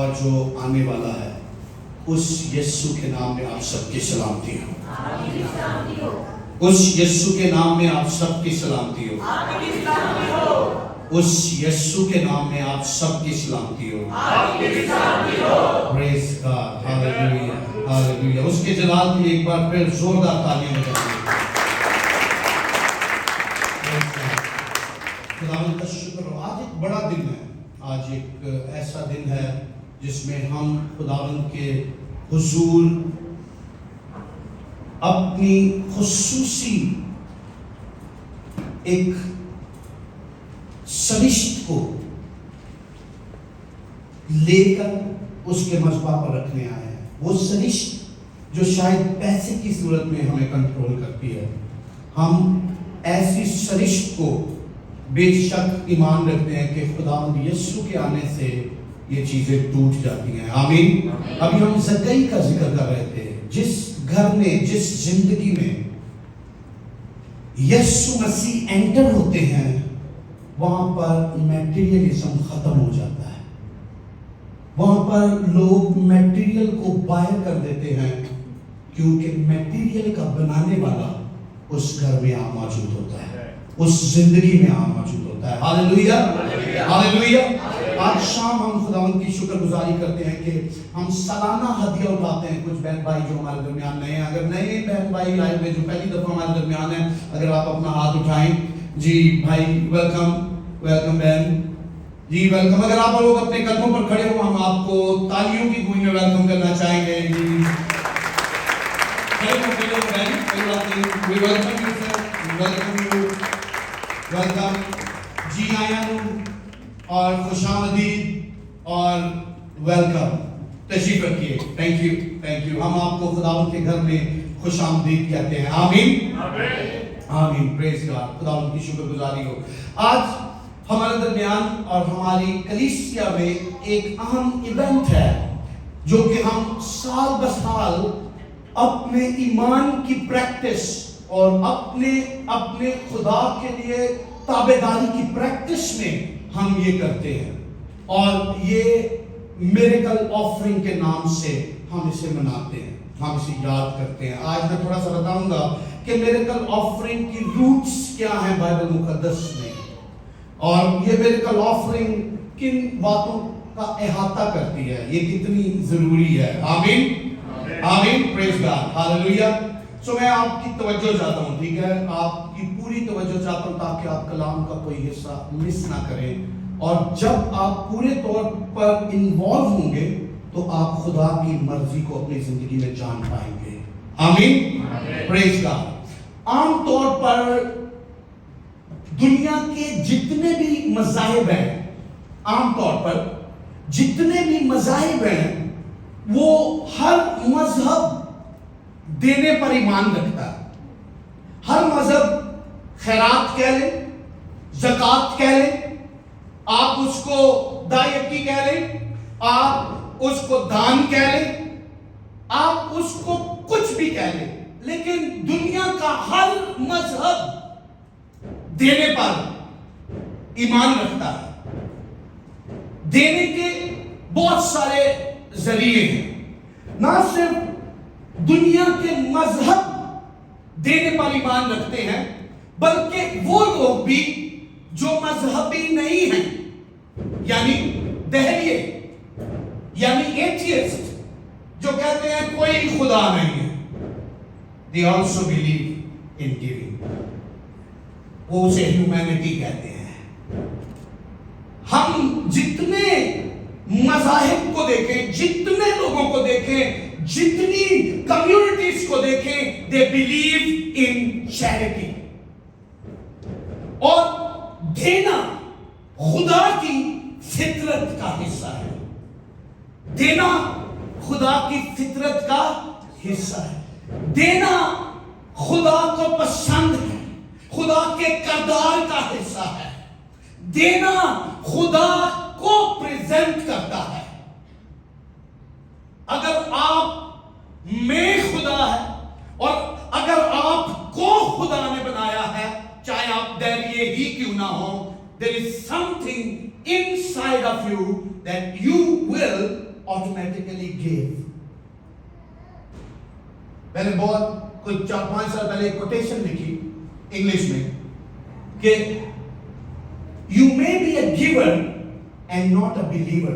اور جو آنے والا ہے، اس یسوع کے نام میں آپ سب کی سلامتی ہو۔ اس یسوع کے نام میں آپ سب کی سلامتی ہو۔ اس یسوع کے نام میں آپ سب کی سلامتی ہو۔ پریز گاڈ، ہاللیلویا، ہاللیلویا۔ اس کے جلال کی ایک بار پھر زوردار تالیاں بجائیے۔ خداوند کا شکر ہو۔ آج ایک بڑا دن ہے، آج ایک ایسا دن ہے جس میں ہم خداوند کے حضور اپنی خصوصی ایک سرشت کو لے کر اس کے مذبح پر رکھنے آئے ہیں۔ وہ سرشت جو شاید پیسے کی صورت میں ہمیں کنٹرول کرتی ہے، ہم ایسی سرشت کو بے شک ایمان رکھتے ہیں کہ خداوند یسوع کے آنے سے یہ چیزیں ٹوٹ جاتی ہیں۔ آمین۔ ابھی ہم زکئی کا ذکر کر رہے تھے۔ جس گھر میں، جس زندگی میں یسوع مسیح انٹر ہوتے ہیں، وہاں پر میٹیریلزم ختم ہو جاتا ہے۔ وہاں پر لوگ میٹیریل کو باہر کر دیتے ہیں، کیونکہ میٹیریل کا بنانے والا اس گھر میں موجود ہوتا ہے، اس زندگی میں موجود ہوتا ہے۔ ہاللیلویا، ہاللیلویا۔ آج شام ہم خداوند کی شکر گزاری کرتے ہیں کہ ہم سالانہ ہدیہ اٹھاتے ہیں۔ کچھ بہن بھائی جو ہمارے درمیان نئے ہیں، اگر نئے بہن بھائی آئے ہوئے جو پہلی دفعہ ہمارے درمیان ہیں، اگر آپ اپنا ہاتھ اٹھائیں۔ جی بھائی ویلکم، ویلکم بہن جی ویلکم۔ اگر آپ لوگ اپنے قدموں پر کھڑے ہو، ہم آپ کو تالیوں کی گونج میں ویلکم کرنا چاہیں گے۔ جی ویلکم جی، آیا نو اور خوش آمدید اور ویلکم، تشریف رکھیے۔ Thank you, thank you. ہم آپ کو خداوند کے گھر میں خوش آمدید کہتے ہیں۔ آمین، آمین، پریز گاڈ۔ خداوند کی شکر گزاری ہو۔ آج ہمارے درمیان اور ہماری کلیسیا میں ایک اہم ایونٹ ہے جو کہ ہم سال بسال اپنے ایمان کی پریکٹس اور اپنے خدا کے لیے تابعداری کی پریکٹس میں ہم یہ کرتے ہیں، اور یہ میریکل آفرنگ کے نام سے ہم اسے مناتے ہیں، ہم اسے یاد کرتے ہیں۔ آج میں تھوڑا سا بتاؤں گا کہ میریکل آفرنگ کی روٹس کیا ہیں بائبل مقدس میں، اور یہ میریکل آفرنگ کن باتوں کا احاطہ کرتی ہے، یہ کتنی ضروری ہے۔ آمین، آمین، پریز گاڈ، ہاللیلویا۔ سو میں آپ کی توجہ چاہتا ہوں، ٹھیک ہے، آپ کی پوری توجہ چاہتا ہوں تاکہ آپ کلام کا کوئی حصہ مس نہ کریں، اور جب آپ پورے طور پر انوالو ہوں گے تو آپ خدا کی مرضی کو اپنی زندگی میں جان پائیں گے۔ آمین، پریز گاڈ۔ عام طور پر دنیا کے جتنے بھی مذاہب ہیں، عام طور پر جتنے بھی مذاہب ہیں، وہ ہر مذہب دینے پر ایمان رکھتا ہے۔ ہر مذہب خیرات کہہ لیں، زکوٰۃ کہہ لیں، آپ اس کو دایقی کہہ لیں، آپ اس کو دان کہہ لیں، آپ اس کو کچھ بھی کہہ لیں، لیکن دنیا کا ہر مذہب دینے پر ایمان رکھتا ہے۔ دینے کے بہت سارے ذریعے ہیں۔ نہ صرف دنیا کے مذہب دینے پر ایمان رکھتے ہیں، بلکہ وہ لوگ بھی جو مذہبی نہیں ہیں، یعنی دہریے، یعنی ایتھیسٹ، جو کہتے ہیں کوئی خدا نہیں ہے، they also believe in giving، وہ اسے ہیومینٹی کہتے ہیں۔ ہم جتنے مذاہب کو دیکھیں، جتنے لوگوں کو دیکھیں، جتنی کمیونٹیز کو دیکھیں، they believe in charity، اور دینا خدا کی فطرت کا حصہ ہے۔ دینا خدا کی فطرت کا حصہ ہے۔ دینا خدا کو پسند ہے، خدا کے کردار کا حصہ ہے۔ دینا خدا کو پریزنٹ کرتا ہے۔ اگر آپ میں خدا ہے اور اگر آپ کو خدا نے بنایا ہے، چاہے آپ دہریے ہی کیوں نہ ہو، there is something inside of you that you will automatically gave. میں نے بہت کچھ 4-5 سال پہلے ایک کوٹیشن لکھی انگلش میں کہ you may be a giver and not a believer.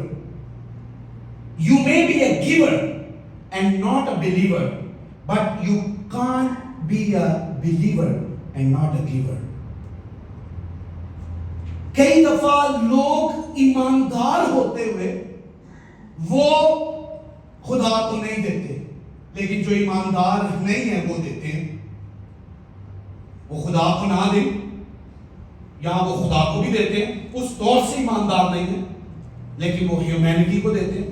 You may be a giver and not a believer, but you can't be a believer and not a giver. کئی دفعہ لوگ ایماندار ہوتے ہوئے وہ خدا کو نہیں دیتے، لیکن جو ایماندار نہیں ہے وہ دیتے ہیں. وہ خدا کو نہ دیں یا وہ خدا کو بھی دیتے ہیں، اس طور سے ایماندار نہیں ہے، لیکن وہ ہیومینٹی کو دیتے ہیں.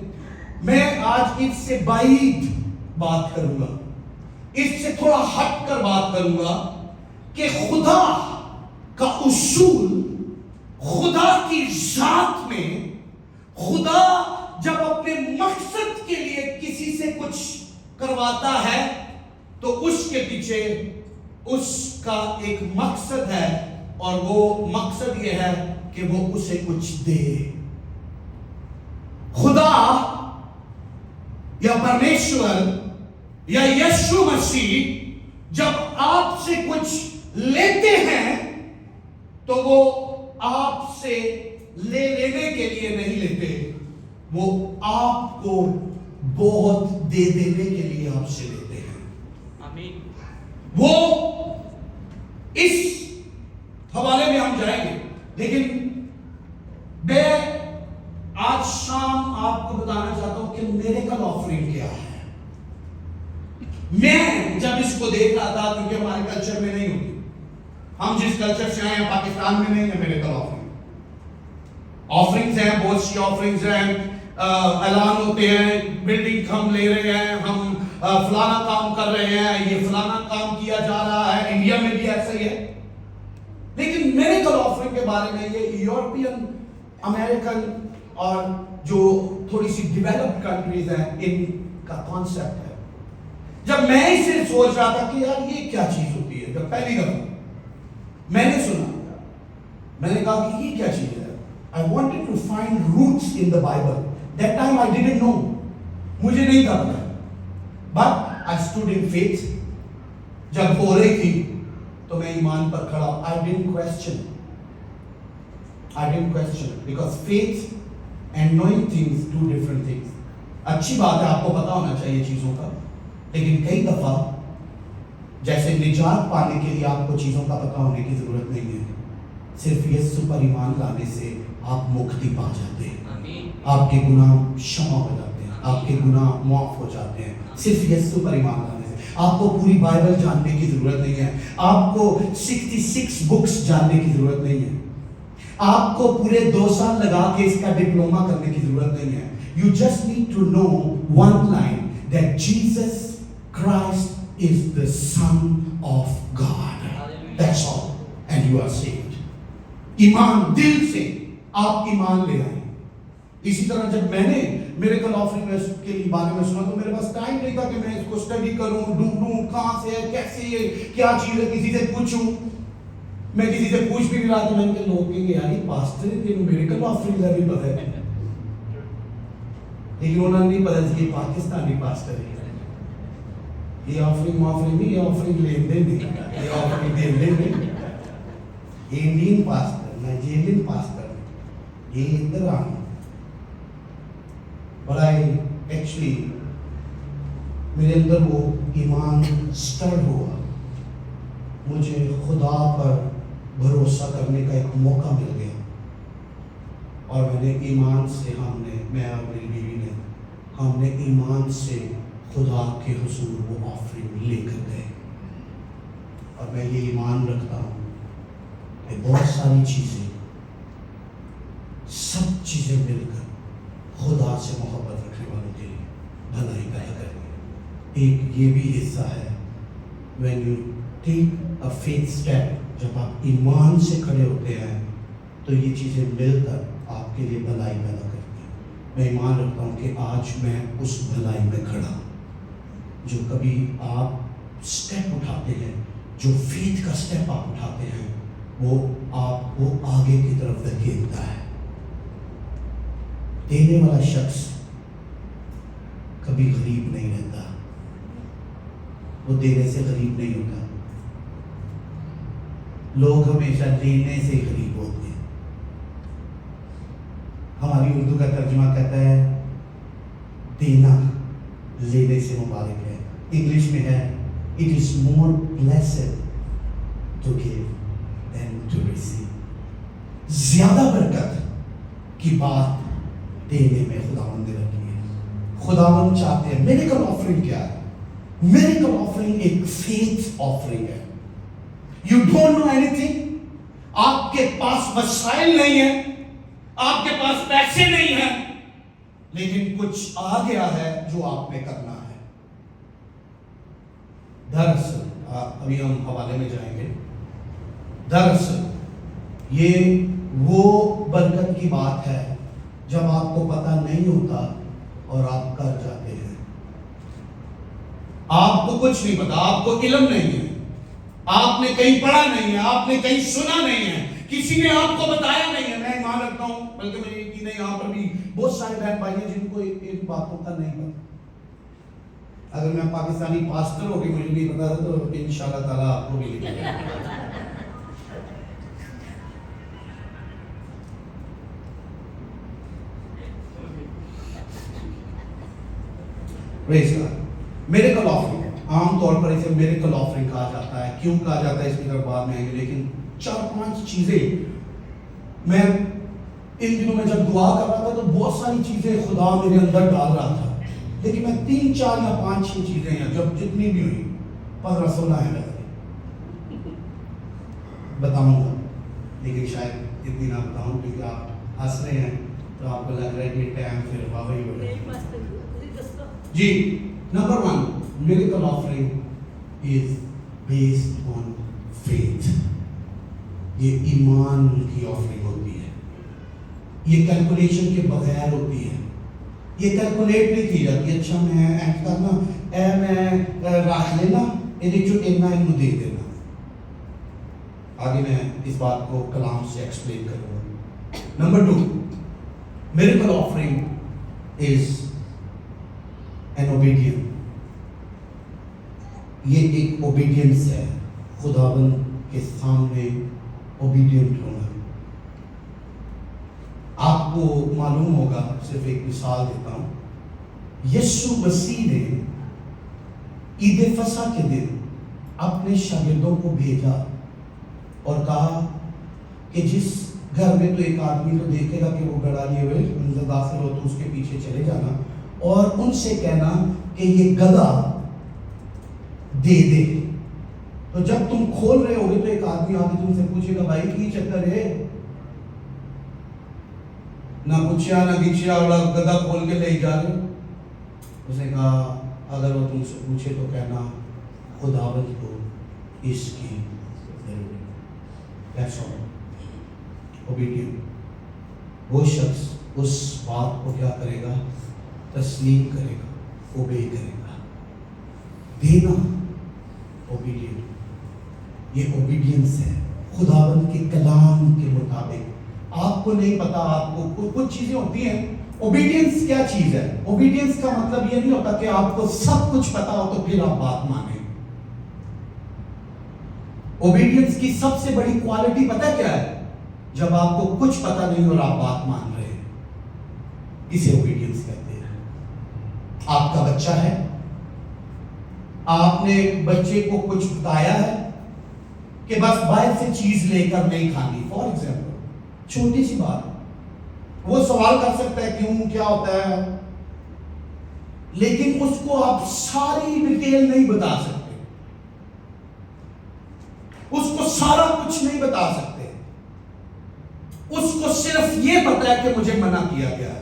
میں آج اس سے بعید بات کروں گا، اس سے تھوڑا ہٹ کر بات کروں گا کہ خدا کا اصول، خدا کی ذات میں، خدا جب اپنے مقصد کے لیے کسی سے کچھ کرواتا ہے تو اس کے پیچھے اس کا ایک مقصد ہے، اور وہ مقصد یہ ہے کہ وہ اسے کچھ دے. خدا یا پرمیشور یا یسوع مسیح جب آپ سے کچھ لیتے ہیں تو وہ آپ سے لینے کے لیے نہیں لیتے، وہ آپ کو بہت دے دینے کے لیے آپ سے لیتے ہیں. آمین. وہ اس حوالے میں ہم جائیں گے، لیکن میں آج شام آپ کو بتانا چاہتا ہوں کہ میریکل آفرنگ کیا ہے. میں جب اس کو دیکھ رہا تھا، کیونکہ ہمارے کلچر میں نہیں ہوتی، ہم جس کلچر سے آئے ہیں پاکستان میں نہیں ہے میریکل آفرنگ. آفرنگز ہیں، بہت سی آفرنگز ہیں، اعلان ہوتے ہیں، بلڈنگ ہم لے رہے ہیں، ہم فلانا کام کر رہے ہیں، یہ فلانا کام کیا جا رہا ہے. انڈیا میں بھی ایسا ہی ہے. لیکن میریکل آفرنگ کے بارے میں یہ یورپین، امریکن اور جو تھوڑی سی ڈیولپڈ کنٹریز ہیں ان کا کانسیپٹ ہے. جب میں اسے سوچ رہا تھا کہ یار یہ کیا چیز ہوتی ہے، جب پہلی دفعہ میں نے سنا، میں نے کہا کہ یہ کیا چیز ہے. I wanted to find roots in the Bible. That time I didn't know. مجھے نہیں تھا پتا. But I stood in faith. جب ہو رہی تھی تو میں ایمان پر کھڑا. I didn't question. Because faith and knowing things, two different things. اچھی بات ہے، آپ کو پتا ہونا چاہیے چیزوں کا، لیکن کئی دفعہ جیسے نجات پانے کے لیے آپ کو چیزوں کا پتا ہونے کی ضرورت نہیں ہے. صرف یسوع پر ایمان لانے سے آپ مکتی پا جاتے ہیں، آپ کے گناہ شمع ہو جاتے ہیں، آپ کے گناہ معاف ہو جاتے ہیں. صرف یسوع پر ایمان لانے سے. آپ کو پوری بائبل جاننے کی ضرورت نہیں ہے، آپ کو 66 بکس جاننے کی ضرورت نہیں ہے، آپ کو پورے 2 سال لگا کے اس کا ڈپلوما کرنے کی ضرورت نہیں ہے. You just need to know one line, that Jesus Christ is the Son of God. That's all. And you are saved. ایمان دل سے آپ ایمان لے آئیں. اسی طرح جب میں نے میریکل آفرنگ کے بارے میں سنا تو میرے پاس ٹائم نہیں تھا کہ میں اس کو اسٹڈی کروں، ڈھونڈوں کہاں سے ہے، کیسے ہے، کیا چیز ہے، کسی سے پوچھوں. میں کسی سے پوچھ بھی نہیں رہا تھا. میں نے لوگ کہیں گے یار یہ پاسٹر ہے کہ میریکل آفرنگ کا بھی پتہ ہے، لیکن انہوں نے نہیں پتا کہ یہ پاکستانی پاسٹر ہے. یہ آفرنگ نہیں، یہ آفرنگ لین دین نہیں، یہ آفرنگ دین دین نہیں. یہ انڈین پاسٹر، نائجیرین پاسٹر، یہ ادھر آنا. But actually میرے اندر وہ ایمان سٹرڈ ہوا. مجھے خدا پر بھروسہ کرنے کا ایک موقع مل گیا، اور میں نے ایمان سے میں اور میری بیوی نے ہم نے ایمان سے خدا کے حضور وہ آفرنگ لے کر گئے. اور میں یہ ایمان رکھتا ہوں کہ بہت ساری چیزیں، سب چیزیں مل کر خدا سے محبت رکھنے والوں کے لیے بھلائی پیدا کریں گے. ایک یہ بھی حصہ ہے when you take a faith step، جب آپ ایمان سے کھڑے ہوتے ہیں تو یہ چیزیں مل کر آپ کے لیے بھلائی پیدا کرتی ہیں. میں ایمان رکھتا ہوں کہ آج میں اس بھلائی میں کھڑا ہوں. جو کبھی آپ سٹیپ اٹھاتے ہیں، جو فیتھ کا سٹیپ آپ اٹھاتے ہیں، وہ آپ کو آگے کی طرف دھکیلتا ہے. دینے والا شخص کبھی غریب نہیں رہتا، وہ دینے سے غریب نہیں ہوتا. لوگ ہمیشہ لینے سے غریب ہوتے ہیں. ہماری اردو کا ترجمہ کہتا ہے دینا لینے سے مبارک ہے. انگلش میں ہے it is more blessed to give than to receive. زیادہ برکت کی بات دینے میں خداوند نے رکھی ہے. خداوند چاہتے ہیں. میریکل آفرنگ کیا ہے؟ میریکل آفرنگ ایک فیتھ آفرنگ ہے. You don't know anything. آپ کے پاس وسائل نہیں ہیں، آپ کے پاس پیسے نہیں ہیں، لیکن کچھ آ گیا ہے جو آپ نے کرنا ہے. دراصل ابھی ہم حوالے میں جائیں گے. دراصل یہ وہ برکت کی بات ہے جب آپ کو پتہ نہیں ہوتا اور آپ کر جاتے ہیں. آپ کو کچھ نہیں پتا، آپ کو علم نہیں ہے، آپ نے کہیں پڑھا نہیں ہے، آپ نے کہیں سنا نہیں ہے، کسی نے آپ کو بتایا نہیں ہے. میں ایمان رکھتا ہوں، بلکہ مجھے یقین ہے یہاں پر بھی بہت سارے بہن بھائی ہیں جن کو ان باتوں کا نہیں پتا. اگر میں پاکستانی پاسٹر ہو کے مجھے نہیں پتا تھا تو انشاءاللہ تعالیٰ آپ کو بھی نہیں پتا. میریکل آفرنگ عام طور پر اسے میریکل آفرنگ کہا جاتا ہے. کیوں کہا جاتا ہے اس کی طرف بعد میں آئیں گے، لیکن 4-5 چیزیں میں ان دنوں میں جب دعا کر رہا تھا تو بہت ساری چیزیں خدا میرے اندر ڈال رہا تھا، لیکن میں 3, 4 یا 5 چیزیں ہیں جب جتنی بھی ہوئی 15-16 ہیں بتاؤں گا، لیکن شاید اتنی نہ بتاؤں کیونکہ آپ ہنس رہے ہیں تو آپ کو لگ رہا ہے کہ ٹائم پھر واوی ہو رہا ہے. جی number 1 miracle offering is based on faith. یہ ایمان کی آفرنگ ہوتی ہے. یہ کیلکولیشن کے بغیر ہوتی ہے. یہ کیلکولیٹ نہیں کی جاتی. اچھا میں ایڈ کرنا میں راہ لینا یہ جو اتنا انہوں دے دینا. آگے میں اس بات کو کلام سے ایکسپلین کروں گا. Number 2 miracle offering is an obedience. یہ ایک اوبیڈینس ہے. خداوند کے سامنے اوبیڈینٹ ہونا. آپ کو معلوم ہوگا، صرف ایک مثال دیتا ہوں. یسوع مسیح نے عید فصح کے دن اپنے شاگردوں کو بھیجا اور کہا کہ جس گھر میں تو ایک آدمی کو دیکھے گا کہ وہ گڑھا لیے ہوئے اندر داخل ہو تو اس کے پیچھے چلے جانا اور ان سے کہنا کہ یہ گدھا دے دے. تو جب تم کھول رہے ہوگے تو ایک آدمی آ کے تم سے پوچھے گا بھائی کی چکر ہے؟ نہ پوچھیا نہ گچیا والا گدھا کھول کے لے جا رہے. اس نے کہا اگر وہ تم سے پوچھے تو کہنا خداوند کو اس کی ضرورت. That's all. Obedient. وہ شخص اس بات کو کیا کرے گا؟ تسلیم کرے گا، اوبے کرے گا. دینا اوبیڈینٹ. یہ اوبیڈینس ہے خداوند کے کلام کے مطابق. آپ کو نہیں پتا، آپ کو کچھ چیزیں ہوتی ہیں. اوبیڈینس کیا چیز ہے؟ اوبیڈینس کا مطلب یہ نہیں ہوتا کہ آپ کو سب کچھ پتا ہو تو پھر آپ بات مانیں. اوبیڈینس کی سب سے بڑی کوالٹی پتہ کیا ہے؟ جب آپ کو کچھ پتا نہیں اور آپ بات مان رہے ہیں، اسے اوبیڈینس کہتے ہیں. آپ کا بچہ ہے، آپ نے بچے کو کچھ بتایا ہے کہ بس باہر سے چیز لے کر نہیں کھانی. فار ایگزامپل چھوٹی سی بات، وہ سوال کر سکتا ہے کیوں، کیا ہوتا ہے، لیکن اس کو آپ ساری ڈیٹیل نہیں بتا سکتے، اس کو سارا کچھ نہیں بتا سکتے. اس کو صرف یہ پتا ہے کہ مجھے منع کیا گیا ہے.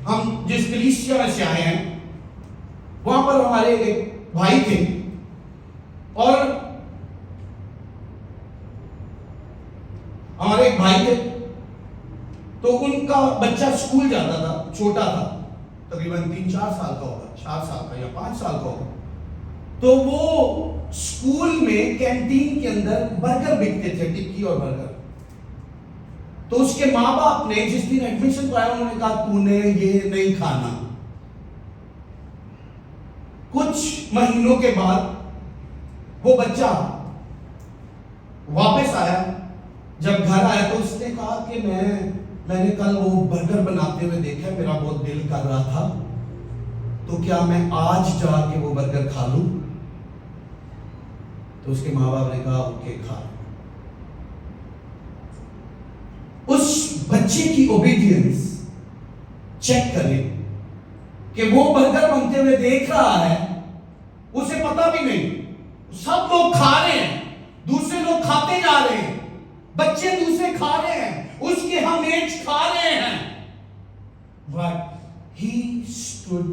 ہم جس کلیسیا میں سے آئے ہیں وہاں پر ہمارے ایک بھائی تھے اور ہمارے ایک بھائی تھے تو ان کا بچہ اسکول جاتا تھا، چھوٹا تھا، تقریباً 3-4 سال کا ہوگا، 4 سال کا یا 5 سال کا ہوگا. تو وہ اسکول میں کینٹین کے اندر برگر بکتے تھے، ٹکی اور برگر. تو اس کے ماں باپ نے جس دن ایڈمیشن کو آیا انہوں نے کہا تو نے یہ نہیں کھانا. کچھ مہینوں کے بعد وہ بچہ واپس آیا. جب گھر آیا تو اس نے کہا کہ میں نے کل وہ برگر بناتے ہوئے دیکھا, میرا بہت دل کر رہا تھا, تو کیا میں آج جا کے وہ برگر کھا لوں؟ تو اس کے ماں باپ نے کہا اوکے کھا. اس بچے کی اوبیڈینس چیک کریں کہ وہ برگر بنتے ہوئے دیکھ رہا ہے, اسے پتا بھی نہیں, سب لوگ کھا رہے ہیں, دوسرے لوگ کھاتے جا رہے ہیں, بچے دوسرے کھا رہے ہیں, اس کے ہم ایج کھا رہے ہیں, but he stood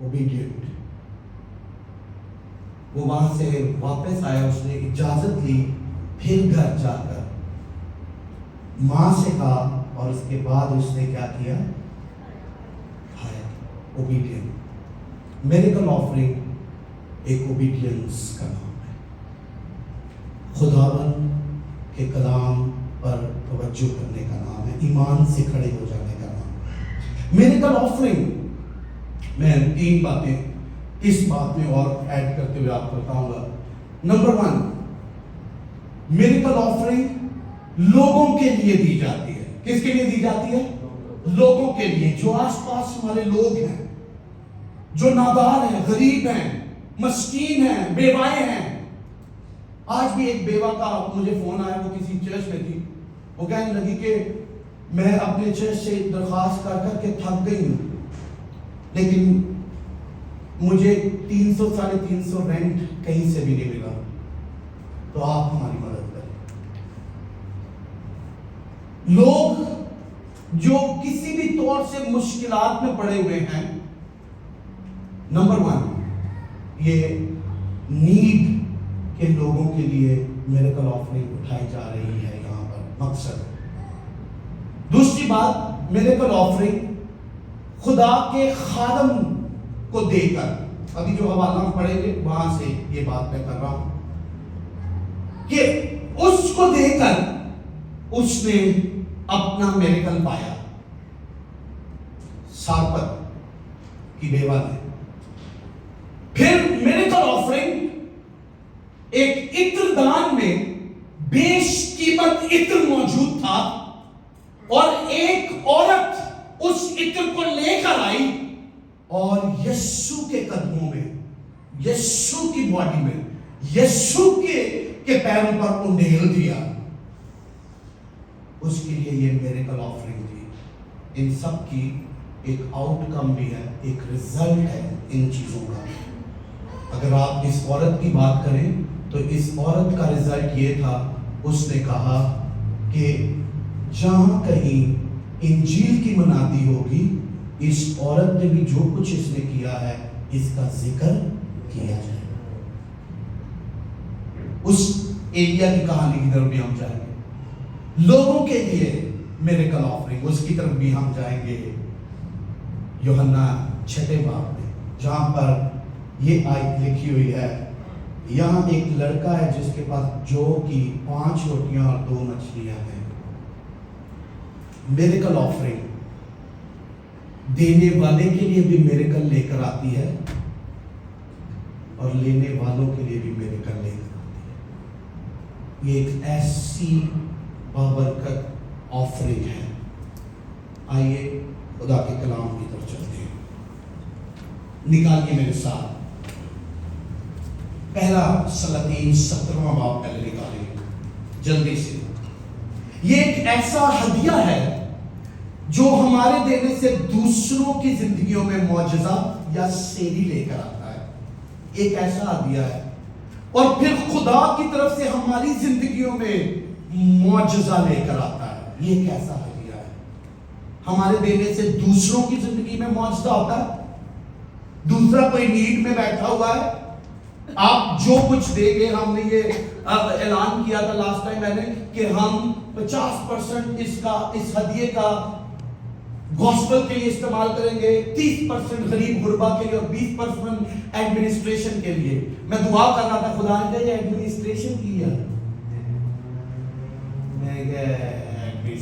obedient. وہ وہاں سے واپس آیا, اس نے اجازت لی, پھر گھر جا کر ماں سے کہا, اور اس کے بعد اس نے کیا کیا؟ کھایا. اوبیڈینٹ. میریکل آفرنگ ایک اوبیڈینس کا نام ہے. خداوند کے کلام پر توجہ کرنے کا نام ہے, ایمان سے کھڑے ہو جانے کا نام ہے. میریکل آفرنگ میں 3 باتیں اس بات میں اور ایڈ کرتے ہوئے آپ کو بتاؤں گا. نمبر 1, میریکل آفرنگ لوگوں کے لیے دی جاتی ہے. کس کے لیے دی جاتی ہے؟ لوگوں کے لیے, جو آس پاس ہمارے لوگ ہیں, جو نادار ہیں, غریب ہیں, مسکین ہیں, بیوائے ہیں. آج بھی ایک بیوہ کا مجھے فون آیا, وہ کسی چرچ میں تھی, وہ کہنے لگی کہ میں اپنے چرچ سے درخواست کر کر کے تھک گئی ہوں, لیکن مجھے 300-350 رینٹ کہیں سے بھی نہیں ملا, تو آپ ہماری مدد کریں. لوگ جو کسی بھی طور سے مشکلات میں پڑے ہوئے ہیں, نمبر 1 یہ نیڈ کے لوگوں کے لیے میریکل آفرنگ اٹھائی جا رہی ہے یہاں پر مقصد. دوسری بات, میریکل آفرنگ خدا کے خادم کو دے کر, ابھی جو حوالہ ہم پڑھیں گے وہاں سے یہ بات میں کر رہا ہوں, کہ اس کو دے کر اس نے اپنا میریکل پایا. سارپت کی بیوہ نے. پھر میریکل آفرنگ ایک عطر دان میں بیش قیمت عطر موجود تھا, اور ایک عورت اس عطر کو لے کر آئی اور یسوع کے قدموں میں, یسوع کی باڈی میں, یسوع کے پیروں پر انڈیل دیا. اس کے لیے یہ میریکل آفرنگ تھی. ان سب کی ایک آؤٹ کم بھی ہے, ایک رزلٹ ہے ان چیزوں کا. اگر آپ اس عورت کی بات کریں تو اس عورت کا رزلٹ یہ تھا, اس نے کہا کہ جہاں کہیں انجیل کی منادی ہوگی, اس عورت نے بھی جو کچھ اس نے کیا ہے اس کا ذکر کیا جائے. اس ایریا کی کہانی کی طرف بھی ہم جائیں گے. لوگوں کے لیے میریکل آفرنگ, اس کی طرف بھی ہم جائیں گے. یوحنا 6 باب میں, جہاں پر یہ آیت لکھی ہوئی ہے, یہاں ایک لڑکا ہے جس کے پاس جو کی 5 روٹیاں اور 2 مچھلیاں ہیں. میریکل آفرنگ دینے والے کے لیے بھی میریکل لے کر آتی ہے, اور لینے والوں کے لیے بھی میریکل لے کر آتی ہے. یہ ایک ایسی بابرکت آفرنگ ہے. آئیے خدا کے کلام کی طرف چلتے ہیں. نکالیے میرے ساتھ پہلا سلاطین 17واں باب پہلے نکالیں جلدی سے. یہ ایک ایسا ہدیہ ہے جو ہمارے دینے سے دوسروں کی زندگیوں میں معجزہ یا سیری لے کر آتا ہے. ایک ایسا ہدیہ ہے, اور پھر خدا کی طرف سے ہماری زندگیوں میں معجزہ لے کر آتا ہے. یہ ایک ایسا ہدیہ ہے. ہمارے دینے سے دوسروں کی زندگی میں معجزہ ہوتا ہے. دوسرا کوئی نیڈ میں بیٹھا ہوا ہے, آپ جو کچھ دیں گے, ہم نے یہ اعلان کیا تھا لاسٹ ٹائم میں نے کہ ہم 50% اس ہدیے کا گوسپل کے لیے استعمال کریں گے, 30% غریب غربا کے لیے, اور 20% ایڈمنسٹریشن کے لیے. میں دعا کر رہا تھا, خدا نے یہ ایڈمنسٹریشن کی ہے, میں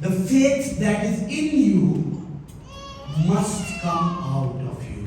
the faith that is in you must come out of you.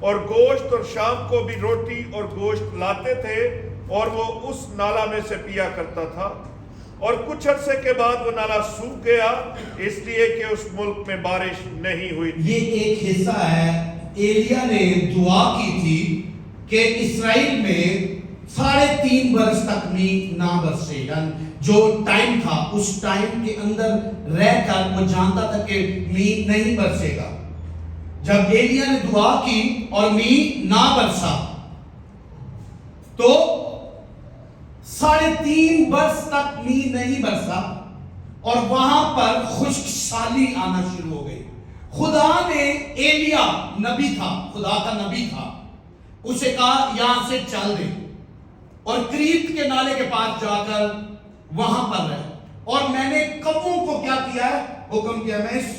اور گوشت اور شام کو بھی روٹی اور گوشت لاتے تھے اور وہ اس نالا میں سے پیا کرتا تھا. اور کچھ عرصے کے بعد وہ نالا سوکھ گیا اس لیے کہ اس ملک میں بارش نہیں ہوئی تھی. یہ ایک حصہ ہے. ایلیا نے دعا کی تھی کہ اسرائیل میں 3.5 برس تک میںہ نہ برسے. یعنی جو ٹائم تھا اس ٹائم کے اندر رہ کر وہ جانتا تھا کہ میںہ نہیں برسے گا. جب ایلیا نے دعا کی اور میںہ نہ برسا تو 3.5 برس تک میںہ نہیں برسا اور وہاں پر خشک سالی آنا شروع ہو گئی. خدا نے ایلیا نبی تھا, خدا کا نبی تھا, اسے کہا یہاں سے چل دے اور کریت کے نالے کے پاس جا کر وہاں پر رہے. اور میں نے کبوں کو کیا کیا ہے, حکم کیا. میں اس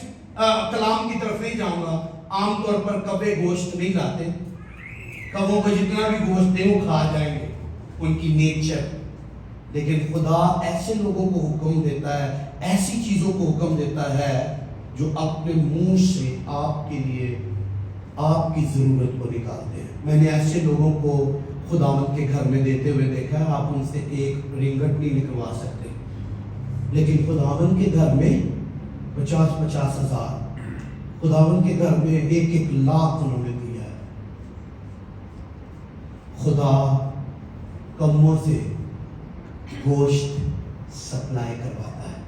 کلام کی طرف نہیں جاؤں گا. عام طور پر کبے گوشت نہیں لاتے. کبوں کو جتنا بھی گوشت دے وہ کھا جائیں گے, ان کی نیچر. لیکن خدا ایسے لوگوں کو حکم دیتا ہے, ایسی چیزوں کو حکم دیتا ہے جو اپنے منہ سے آپ کے لیے آپ کی ضرورت کو نکالتے ہیں. میں نے ایسے لوگوں کو خداوند کے گھر میں دیتے ہوئے دیکھا ہے. آپ ان سے ایک رنگٹ نہیں نکلوا سکتے, لیکن خداوند کے گھر میں 50-50 ہزار, خداوند کے گھر میں 1-1 لاکھ انہوں نے دیا ہے. خدا کموں سے گوشت سپلائی کرواتا ہے.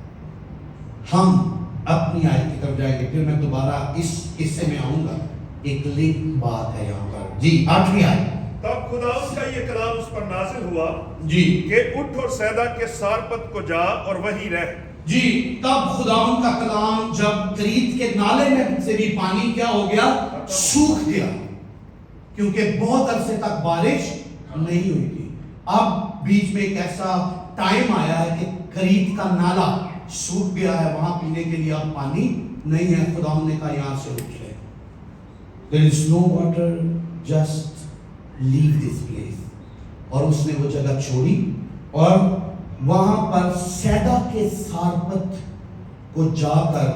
ہم اپنی آیت کی طرف جائیں گے, پھر میں دوبارہ اس قصے میں آؤں گا. ایک لنک بات ہے یہاں پر. جی 8ویں آیت. تب خداوند کا یہ کلام اس پر نازل ہوا جی کہ اٹھ اور سیدا کے سارپت کو جا اور وہیں رہ. جی تب خداوند کا کلام جب کریت کے نالے میں سے بھی پانی کیا ہو گیا, سوکھ گیا, کیونکہ بہت عرصے تک بارش نہیں ہوئی تھی. اب بیچ میں ایک ایسا ٹائم آیا ہے کہ کریت کا نالا سوکھ گیا ہے, وہاں پینے کے لیے اب پانی نہیں ہے. خداوند نے کہا یہاں سے اٹھ جائے. There is no water, just leave this place. اور اس نے وہ جگہ چھوڑی اور وہاں پر سیدا کے سارپت کو جا کر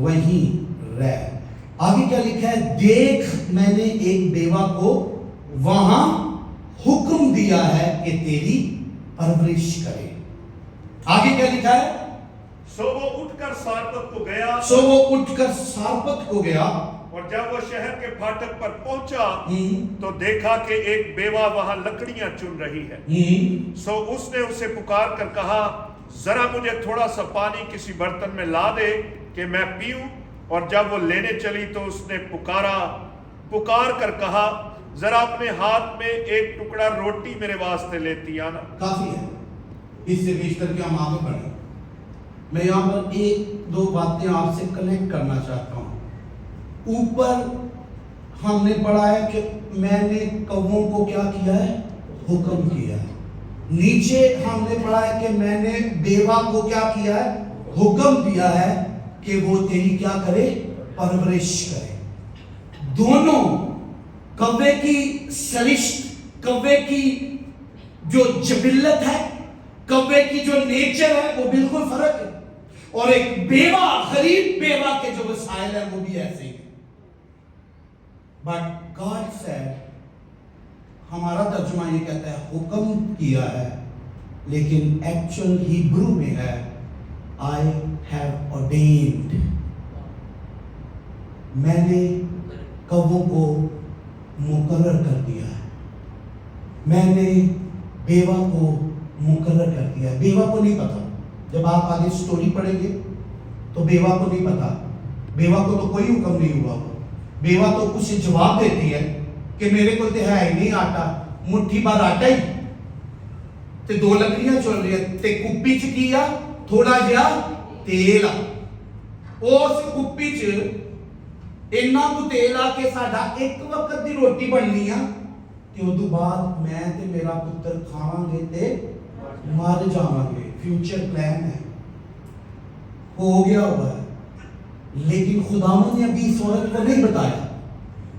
وہیں رہ. آگے کیا لکھا ہے, دیکھ میں نے ایک بیوہ کو وہاں حکم دیا ہے کہ تیری پرورش کرے. آگے کیا لکھا ہے, سو وہ اٹھ کر سارپت کو گیا. سو وہ اٹھ کر سارپت کو گیا. اور جب وہ شہر کے پھاٹک پر پہنچا تو دیکھا کہ ایک بیوہ وہاں لکڑیاں چن رہی ہے. سو اس نے اسے پکار کر کہا, ذرا مجھے تھوڑا سا پانی کسی برتن میں لا دے کہ میں پیوں. اور جب وہ لینے چلی تو اس نے پکار کر کہا, ذرا اپنے ہاتھ میں ایک ٹکڑا روٹی میرے واسطے لیتی آنا. کافی ہے, اس سے بیشتر کیا ہم آگے بڑھیں. میں یہاں پر 1-2 باتیں آپ سے کنیکٹ کرنا چاہتا ہوں. اوپر ہم نے پڑھا ہے کہ میں نے کبوں کو کیا کیا ہے, حکم کیا ہے. نیچے ہم نے پڑھا ہے کہ میں نے بیوہ کو کیا کیا ہے, حکم دیا ہے کہ وہ تیری کیا کرے, پرورش کرے. دونوں کوے کی سرشت, کوے کی جو جبلت ہے, کوے کی جو نیچر ہے وہ بالکل فرق ہے. اور ایک بیوہ, غریب بیوہ کے جو وسائل ہیں وہ بھی ایسے ہی. But God said, ہمارا ترجمہ یہ کہتا ہے حکم کیا ہے, لیکن ایکچوئل ہیبرو میں ہے I have ordained. میں نے کبوں کو مقرر کر دیا ہے, میں نے بیوہ کو مقرر کر دیا ہے. بیوہ کو نہیں پتا. جب آپ آگے سٹوری پڑھیں گے تو بیوہ کو نہیں پتا. بیوہ کو تو کوئی حکم نہیں ہوا. بیوہ تو اسے جواب دیتی ہے کہ میرے کو تو ہے ہی نہیں آٹا, مٹھی بھر آٹا ہی تے 2 لکڑیاں چل رہی ہے تے کپی چ کیا تھوڑا جہا تیل آ. اس کپی چ اتنا کو تیل آ کے ساڈا ایک وقت دی روٹی بننی آ تے ادو بعد میں تے میرا پتر کھاواں گے تے مر جاواں گے. فیوچر پلان ہے, ہو گیا ہوا ہے. لیکن خداوند نے ابھی اس عورت کو نہیں بتایا,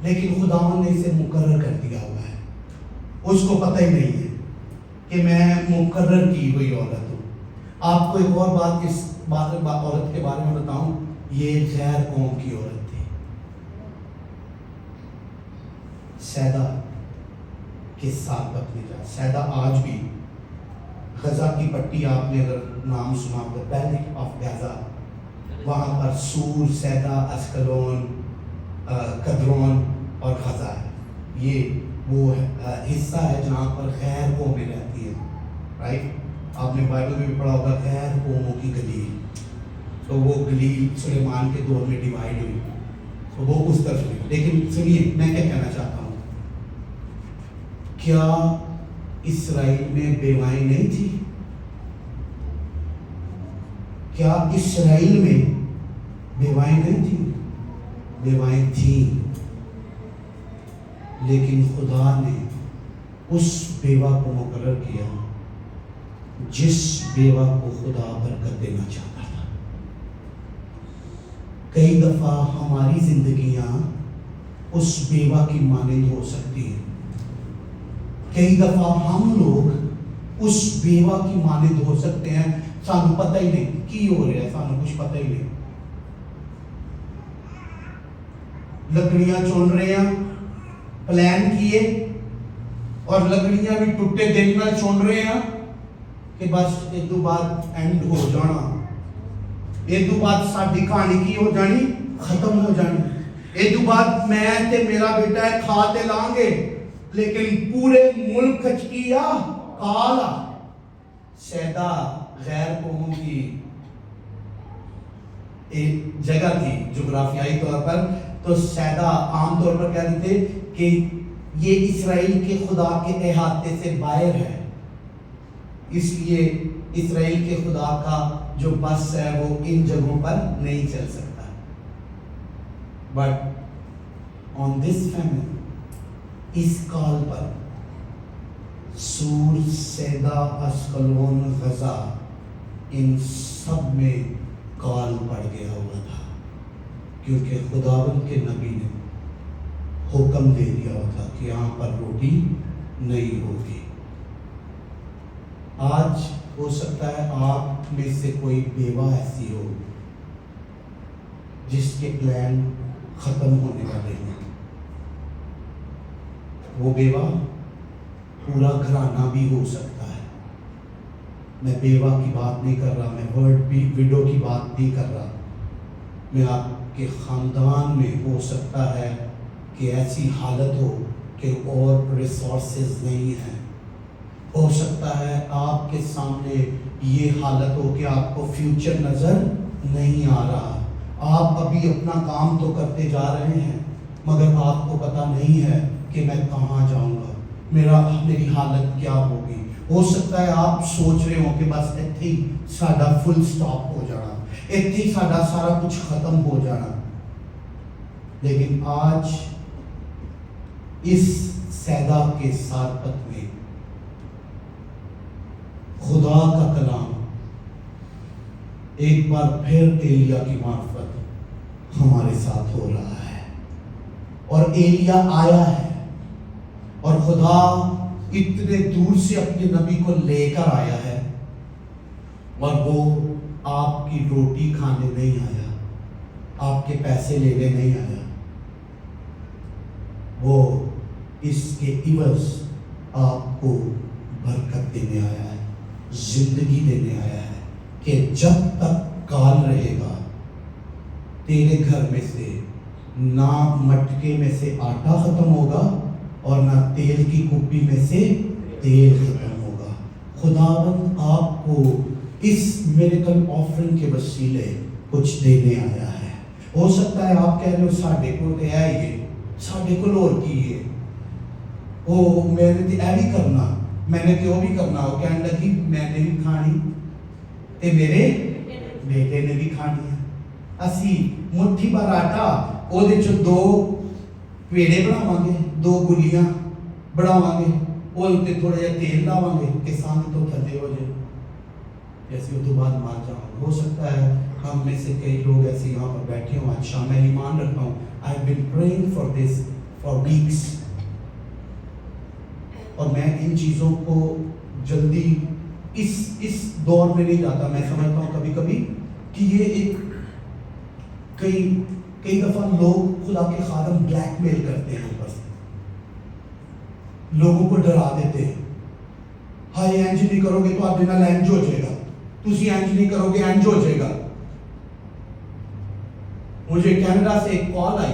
لیکن خداوند نے اسے مقرر کر دیا ہوا ہے. اس کو پتہ ہی نہیں ہے کہ میں مقرر کی ہوئی عورت ہوں. آپ کو ایک اور بات اس عورت کے بارے میں بتاؤں, یہ غیر قوم کی عورت تھی. سیدہ کے ساتھ اپنے جا سیدہ آج بھی غزہ کی پٹی آپ نے اگر نام سنا تو بیلٹ آف غزہ، وہاں پر سور، سیدہ، اسکلون، قدرون اور غزہ ہے. یہ وہ حصہ ہے جہاں پر غیر قومیں رہتی ہیں، رائٹ. آپ نے بائبل میں بھی پڑھا ہوگا غیر قوموں کی گلیل. تو وہ گلیل سلیمان کے دور میں ڈیوائڈ ہوئی، تو وہ اس طرف میں. لیکن سنیے میں کیا کہنا چاہتا ہوں، کیا اسرائیل میں بیوائیں نہیں تھی؟ کیا اسرائیل میں بیوائیں نہیں تھیں؟ بیوائیں تھیں، لیکن خدا نے اس بیوہ کو مقرر کیا جس بیوہ کو خدا برکت دینا چاہتا تھا. کئی دفعہ ہماری زندگیاں اس بیوہ کی مانند ہو سکتی ہیں. کئی دفعہ ہم لوگ اس بیوہ کی مانند ہو سکتے ہیں، سانو پتہ ہی نہیں کی ہو رہا ہے، سانو کچھ پتہ ہی نہیں. لکڑیاں چن رہے ہیں، پلان کیے، اور لکڑیاں بھی ٹوٹے دن میں چن رہے ہیں کہ بس ایک دو بعد اینڈ ہو جانا، ایک دو بعد ساری کہانی کی ہو جانی، ختم ہو جانی. ایک دو بعد میں تے میرا بیٹا ہے کھاتے لائیں گے، لیکن پورے ملک کیا کالا. سیدہ غیر قوموں کی ایک جگہ تھی جغرافیائی طور پر. تو سیدہ عام طور پر کہتے تھے کہ یہ اسرائیل کے خدا کے احاطے سے باہر ہے، اس لیے اسرائیل کے خدا کا جو بس ہے وہ ان جگہوں پر نہیں چل سکتا. بٹ آن دس فیملی، اس کال پر سور، سیدہ، اسکلون، غزہ، ان سب میں کال پڑ گیا ہوا تھا، کیونکہ خداوند کے نبی نے حکم دے دیا ہوا تھا کہ یہاں پر روٹی نہیں ہوگی. آج ہو سکتا ہے آپ میں سے کوئی بیوہ ایسی ہو جس کے پلان ختم ہونے والے ہیں. وہ بیوہ پورا گھرانہ بھی ہو سکتا ہے. میں بیوہ کی بات نہیں کر رہا، میں ویڈو کی بات نہیں کر رہا. میں آپ کے خاندان میں ہو سکتا ہے کہ ایسی حالت ہو کہ اور ریسورسز نہیں ہیں. ہو سکتا ہے آپ کے سامنے یہ حالت ہو کہ آپ کو فیوچر نظر نہیں آ رہا. آپ ابھی اپنا کام تو کرتے جا رہے ہیں، مگر آپ کو پتہ نہیں ہے کہ میں کہاں جاؤں گا، میری حالت کیا ہوگی. ہو سکتا ہے آپ سوچ رہے ہو کہ بس اتنے ہی ساڈا فل سٹاپ ہو جانا، اتنے ہی ساڈا سارا کچھ ختم ہو جانا. لیکن آج اس سیدہ کے سارپت میں خدا کا کلام ایک بار پھر ایلیا کی معرفت ہمارے ساتھ ہو رہا ہے. اور ایلیا آیا ہے، اور خدا اتنے دور سے اپنے نبی کو لے کر آیا ہے، اور وہ آپ کی روٹی کھانے نہیں آیا، آپ کے پیسے لینے نہیں آیا. وہ اس کے عوض آپ کو برکت دینے آیا ہے، زندگی دینے آیا ہے کہ جب تک کال رہے گا تیرے گھر میں سے نہ مٹکے میں سے آٹا ختم ہوگا اور نہ تیل کی کپی میں سے تیل ختم ہوگا. خداوند آپ کو اس میریکل آفرنگ کے وسیلے کچھ دینے آیا ہے. ہو سکتا ہے آپ کہہ رہے ہو ساڈے کو تے ہے یہ، ساڈے کو اور کی ہے، وہ میں نے تے اے بھی کرنا، میں نے تے وہ بھی کرنا. وہ کہنے لگی میں نے بھی کھانی تے میرے بیٹے نے بھی کھانی ہے. اسی مٹھی بھر آٹا وہ دے چو 2 پیڑے بناواں گے، 2 گلیاں بناواں گے، وہ تے تھوڑا جہا تیل لاواں گے کہ سامنے تو تھلے ہو جائے، جیسے وہ تو بعد مار جاؤں. ہو سکتا ہے ہم میں سے کئی لوگ ایسے یہاں پر بیٹھے ہوں. آج شام میں ایمان رکھتا ہوں، I have been praying for this for weeks، اور میں ان چیزوں کو جلدی اس دور میں نہیں جاتا. میں سمجھتا ہوں کبھی کبھی کہ یہ ایک کئی دفعہ لوگ خدا کے خادم بلیک میل کرتے ہیں اوپر سے لوگوں کو ڈرا دیتے ہیں. ہاں انج نہیں کرو گے تو آپ نال انج ہو جائے گا, تسی انج نہیں کرو گے انج ہو جائے گا. مجھے کینیڈا سے ایک کال آئی,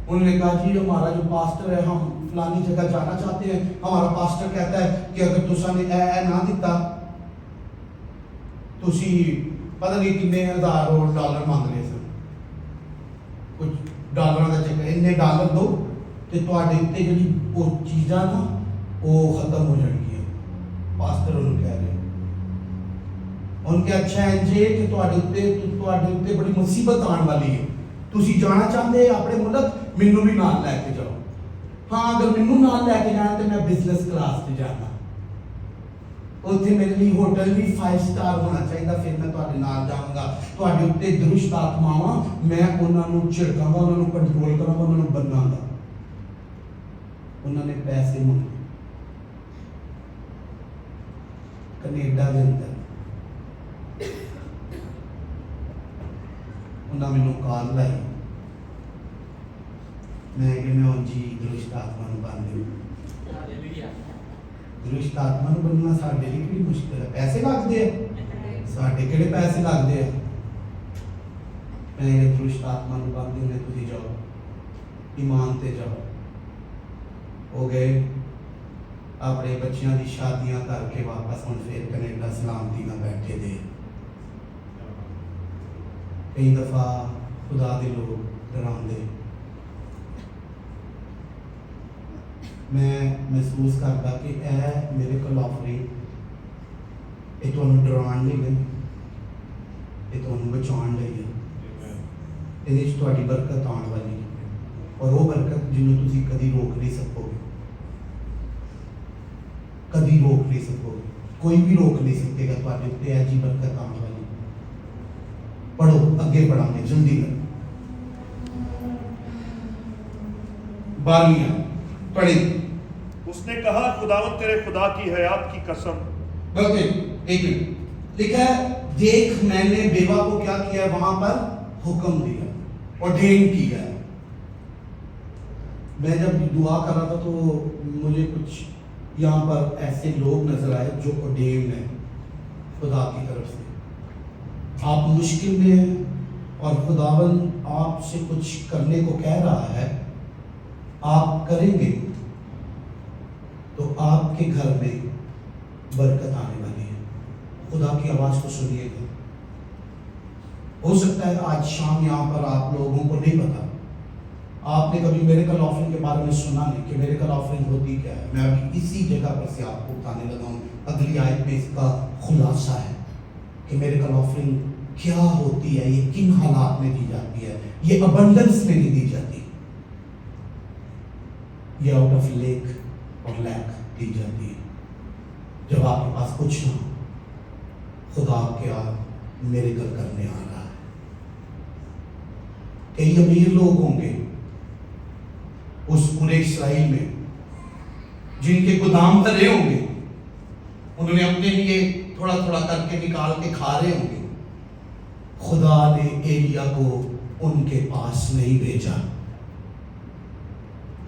انہوں نے کہا جی ہمارا جو پاسٹر ہے, ہم فلانی جگہ جانا چاہتے ہیں, ہمارا پاسٹر کہتا ہے کہ اگر تسا نے اے نہ دیتا تسی پتہ نہیں کتنے ہزار اور ڈالر مانگ رہے سن, کچھ ڈالر کا چکر, اتنے ڈالر دو تو تواڈے تے جڑی وہ چیزاں نا وہ ختم ہو جائیں گی. پاسٹر انہوں کہہ رہے ان کے اچھا ہے جی کہ تواڈے تے بڑی مصیبت آن والی ہے, تسی جانا چاہتے اپنے ملک, مینوں بھی نال لے کے جاؤ. ہاں اگر مینوں نال لے کے جانا تو میں بزنس کلاس تے جانا, اتنے میرے لیے ہوٹل بھی 5 سٹار ہونا چاہیے, پھر میں تواڈے نال جاؤں گا. تواڈے اتنے درشت آتماواں میں انہاں نوں چھڑکاں گا, انہاں نوں کنٹرول کراں گا, انہاں نوں بناں گا. انہوں نے پیسے منگے کینیڈا دے اندر. انہاں مینوں کال لائی, میں کہ میں جی درشت آتما نوں بن دیوں. درشت آتما نوں بننا ساڈے لیے بھی مشکل ہے, پیسے لگتے ہیں, ساڈے کہڑے پیسے لگتے ہیں. میں درشت آتما نوں بن دیوں, تسی جاؤ ایمان تے جاؤ. ہو گئے اپنے بچیاں دی شادیاں کر کے واپس ہوں پھر کینیڈا سلامتی نہ بیٹھے دے. کئی دفعہ خدا دے لوگ ڈراندے. میں محسوس کرتا کہ اے میرے کول آفرنگ یہ تمہیں ڈران لئی نہیں, یہ تمہیں بچان لئی ہے. یہ تہاڈی برکت آن والی ہے, اور وہ برکت جنوں تسی کدی روک نہیں سکو گے, کدی روک نہیں سکو گے, کوئی بھی روک نہیں سکے گا تہاڈے تے ایسی برکت آن والی. پڑھو اگے پڑھاں گے جلدی کر. 12 پڑھیں. اس نے کہا خداوند تیرے خدا کی حیات کی قسم. بلکہ ایک منٹ لکھا ہے, دیکھ میں نے بیوہ کو کیا کیا, وہاں پر حکم دیا, ordain کیا. میں جب دعا کر رہا تھا تو مجھے کچھ یہاں پر ایسے لوگ نظر آئے جو ordained ہیں خدا کی طرف سے. آپ مشکل میں ہیں اور خداوند آپ سے کچھ کرنے کو کہہ رہا ہے, آپ کریں گے تو آپ کے گھر میں برکت آنے والی ہے. خدا کی آواز کو سنیے گا. ہو سکتا ہے آج شام یہاں پر آپ لوگوں کو نہیں پتا, آپ نے کبھی میریکل آفرنگ کے بارے میں سنا نہیں کہ میریکل آفرنگ ہوتی کیا ہے. میں ابھی اسی جگہ پر سے آپ کو بتانے لگا ہوں. اگلی آیت میں اس کا خلاصہ ہے کہ میریکل آفرنگ کیا ہوتی ہے, یہ کن حالات میں دی جاتی ہے. یہ ابنڈنس میں نہیں دی جاتی, یہ آؤٹ آف لیک اور لیک دی جاتی ہے. جب آپ کے پاس کچھ نہ ہو, خدا کیا میریکل کرنے آ رہا ہے. کئی امیر لوگ ہوں گے اس پورے اسرائیل میں جن کے گودام بھرے ہوں گے, انہوں نے اپنے لیے تھوڑا تھوڑا کر کے نکال کے کھا رہے ہوں گے. خدا نے ایلیا کو ان کے پاس نہیں بھیجا.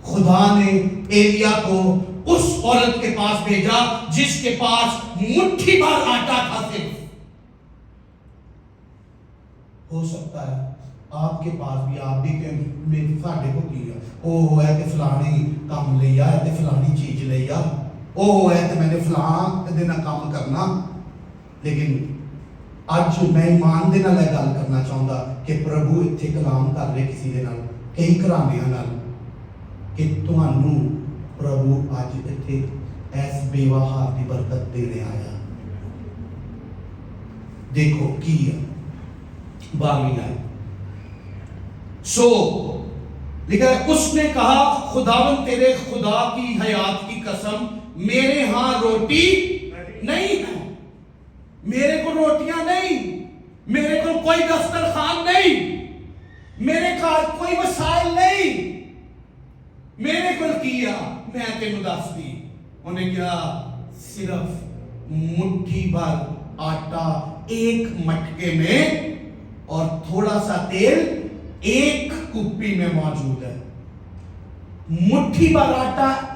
خدا نے ایلیا کو اس عورت کے پاس بھیجا جس کے پاس مٹھی بھر آٹا تھا صرف. ہو سکتا ہے آپ کے پاس بھی, آپ بھی کہ میں ساڈے کو کیا او ہے کہ فلانی کام لیا ہے تے فلانی چیز لیا, او ہے کہ میں نے فلاں دن کام کرنا. لیکن اج میں ایمان دے نال گل کرنا چاہتا کہ پربھو اتنے کلام کر رہے کسی دے نال, کئی گھرانیاں نال, کہ تمہانوں پربھو اج اتنے ایس بیواہ دی برکت دینے آیا. دیکھو کی ہے 12ویں آیت. سو لکھا ہے, اس نے کہا خداوند تیرے خدا کی حیات کی قسم, میرے ہاں روٹی نہیں ہے, میرے کو روٹیاں نہیں, میرے کو کوئی دسترخوان نہیں, میرے پاس کوئی وسائل نہیں, میرے کو کیا میں تینوں دس دی. انہیں کیا صرف مٹھی بھر آٹا ایک مٹکے میں اور تھوڑا سا تیل ایک کپی میں موجود ہے. ਮੁੱਠੀ ਭਰ ਆਟਾ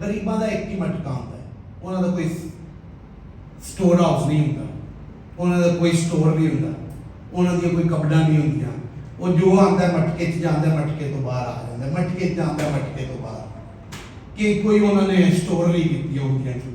ਗਰੀਬਾਂ ਦਾ ਇੱਕ ਹੀ ਮਟਕਾ ਹੁੰਦਾ ਹੈ, ਉਹਨਾਂ ਦਾ ਕੋਈ ਸਟੋਰ ਹਾਊਸ ਨਹੀਂ ਹੁੰਦਾ, ਉਹਨਾਂ ਦਾ ਕੋਈ ਸਟੋਰ ਨਹੀਂ ਹੁੰਦਾ, ਉਹਨਾਂ ਦੀਆਂ ਕੋਈ ਕਬੜਾਂ ਨਹੀਂ ਹੁੰਦੀਆਂ, ਉਹ ਜੋ ਆਉਂਦਾ ਮਟਕੇ 'ਚ ਜਾਂਦਾ, ਮਟਕੇ ਤੋਂ ਬਾਹਰ ਆ ਜਾਂਦਾ, ਮਟਕੇ 'ਚ ਜਾਂਦਾ, ਮਟਕੇ ਤੋਂ ਬਾਹਰ, ਕਿ ਕੋਈ ਉਹਨਾਂ ਨੇ ਸਟੋਰ ਨਹੀਂ ਕੀਤੀਆਂ ਹੁੰਦੀਆਂ ਚੀਜ਼ਾਂ।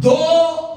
2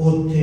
ਉੱਥੇ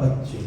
25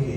ਕੇ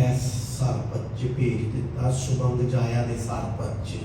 ਇਸ ਸਾਲ 25 ਭੇਜ ਦਿੱਤਾ, ਸੁਬੰਗ ਜਾਇਆ ਦੇ ਸਾਲ 25,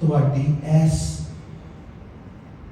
ਤੁਹਾਡੀ ਇਸ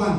1,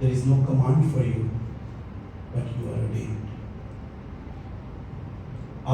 there is no command for you but you are ordained।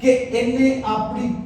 ਕਿ ਇਹਨੇ ਆਪਣੀ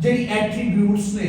ਜਿਹੜੀ ਐਟਰੀਬਿਊਟਸ ਨੇ,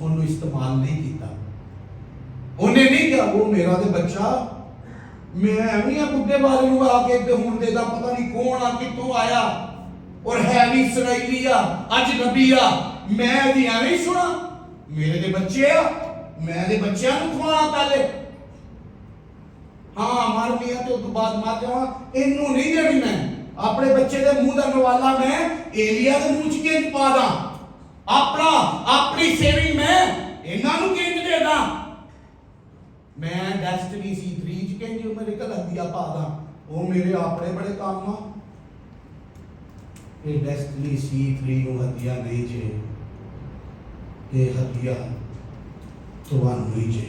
ਉਹਨੂੰ ਇਸਤੇਮਾਲ ਨਹੀਂ ਕੀਤਾ। ਉਹਨੇ ਨਹੀਂ ਕਿਹਾ ਉਹ ਮੇਰਾ ਤੇ ਬੱਚਾ, ਮੈਂ ਐਵੇਂ ਆ ਬੁੱਢੇ ਵਾਲੇ ਨੂੰ ਆ ਕੇ ਤੇ ਹੁਣ ਦੇਦਾ ਪਤਾ ਨਹੀਂ ਕੌਣ ਆ ਕਿੱਥੋਂ ਆਇਆ ਔਰ ਹੈ ਵੀ ਇਸرائیلی ਆ ਅਜਨਬੀ ਆ, ਮੈਂ ਇਹਦੀ ਐਵੇਂ ਹੀ ਸੁਣਾ। ਮੇਰੇ ਦੇ ਬੱਚੇ ਆ, ਮੈਂ ਦੇ ਬੱਚਿਆਂ ਨੂੰ ਖਵਾਣਾ ਪਹਿਲੇ, ਹਾਂ ਮਾਰ ਲਿਆ ਤੇ ਉਸ ਤੋਂ ਬਾਅਦ ਮਾਰ ਜਾਵਾਂ, ਇਹਨੂੰ ਨਹੀਂ ਦੇਣੀ। ਮੈਂ ਆਪਣੇ ਬੱਚੇ ਦੇ ਮੂੰਹ ਦਾ ਨਵਾਲਾ ਮੈਂ ਏਲੀਆ ਦੇ ਮੂੰਹ 'ਚ ਕਿੰਜ ਪਾ ਦਾਂ, ਆਪਣੀ ਸੇਵਿੰਗ ਮੈਂ ਇਹਨਾਂ ਨੂੰ ਕਿੰਜ ਦੇ ਦਾਂ, ਮੈਂ ਡੈਸਟਨੀ C3 'ਚ ਕਿੰਜ ਮੇਰੇ ਕੋਲ ਹੱਦੀਆ ਪਾ ਦਾਂ, ਉਹ ਮੇਰੇ ਆਪਣੇ ਬੜੇ ਕੰਮ ਆ। ਇਹ ਡੈਸਟਨੀ C3 ਨੂੰ ਹੱਦੀਆ ਨਹੀਂ ਜੇ, ਇਹ ਹੱਦੀਆ ਤੁਹਾਨੂੰ ਹੀ ਜੇ,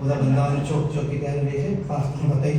ਉਹਦਾ ਬੰਦਾ ਉਹਨੂੰ ਚੁੱਕ ਚੁੱਕ ਕੇ ਕਹਿ ਰਹੇ ਪਾਸਟਰ ਨੂੰ ਪਤਾ ਹੀ।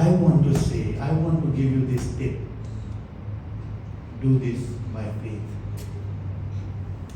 I want to say, I want to give you this tip, do this by faith।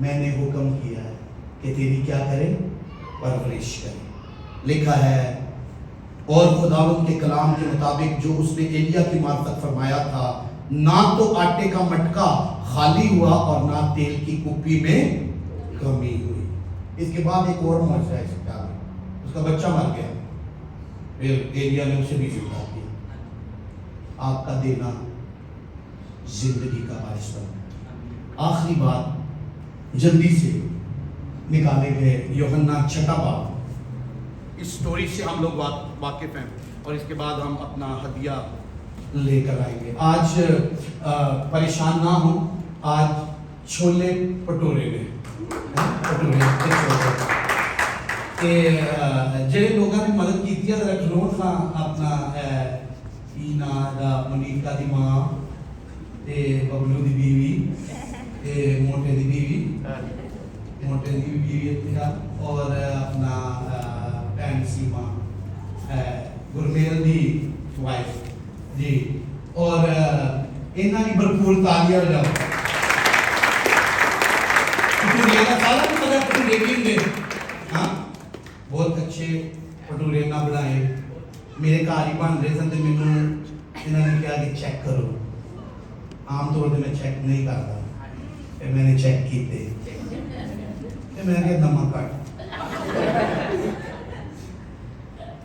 میں نے حکم کیا ہے کہ تیری کیا کرے؟ پرورش کرے. لکھا ہے اور خداوند کے کلام کے مطابق جو اس نے ایلیا کی معرفت فرمایا تھا، نہ تو آٹے کا مٹکا خالی ہوا اور نہ تیل کی کپی میں کمی ہوئی. اس کے بعد ایک اور معجزہ ہے اس کتاب میں، اس کا بچہ مر گیا، پھر ایلیا نے اسے بھی زندہ کیا. آپ کا دینا زندگی کا باعث بنا. آخری بات جلدی سے نکالے گئے یوحنا 6 باب. اس سٹوری سے ہم لوگ واقف ہیں اور اس کے بعد ہم اپنا ہدیہ لے کر آئیں گے. آج پریشان نہ ہوں، آج چھولے پٹورے میں جڑے لوگوں نے مدد کی تھی ذرا ڈرون تھا اپنا اینا دا منیکا دی ماں تے ببلو دی بیوی موٹے دی بیوی تھا اور اپنا بہن سیما گرمیل دی وائف جی اور انہاں دی بھرپور تالیاں بجاؤ. پٹورے کا سارا بھی پتا پٹورے بھی ہاں بہت اچھے پٹورے نہ بنائے. میرے گھر ہی بن رہے سن تے مینوں انہاں نے کہا کہ چیک کرو. عام طور پہ میں چیک نہیں کرتا، پھر میں نے چیک کیتے تے میں نے کہا نمک کٹ،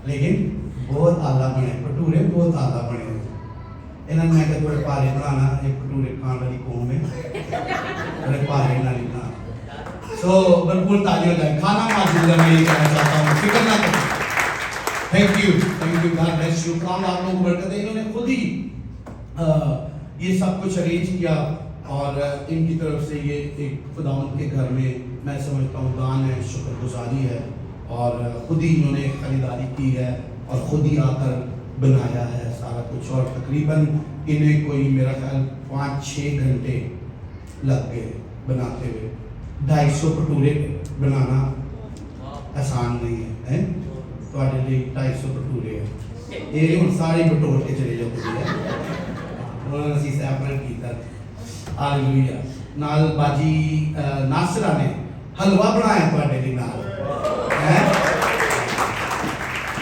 لیکن بہت اعلیٰ بنے پٹورے، بہت اعلیٰ بنے. انہوں نے میں کہا تھوڑے پارے بنانا، ایک پٹورے کھان والی قوم ہے، تھوڑے پارے نہ لکھنا. سو بھرپور تالیاں ہو جائے. کھانا موجود ہے، میں یہ کہنا چاہتا ہوں، فکر نہ کریں. Thank you God bless you. کام آپ لوگوں کو برکت ہے. انہوں نے خود ہی یہ سب کچھ ارینج کیا اور ان کی طرف سے یہ ایک خداوند کے گھر میں سمجھتا ہوں دان ہے، شکر گزاری ہے، اور خود ہی انہوں نے خریداری کی ہے اور خود ہی آ کر بنایا ہے سارا کچھ. اور تقریباً انہیں کوئی میرا خیال 5-6 گھنٹے لگ گئے بناتے ہوئے. 250 پٹورے بنانا آسان نہیں ہے. تھوڑے لیے 250 پٹورے ہیں، یہ ہوں سارے بٹور کے چلے جاؤ انہوں نے اسی سیپریٹ کیتا. ہاللیلویا. نال باجی ناصرہ نے حلوہ بنایا تھوڑے لیے نال.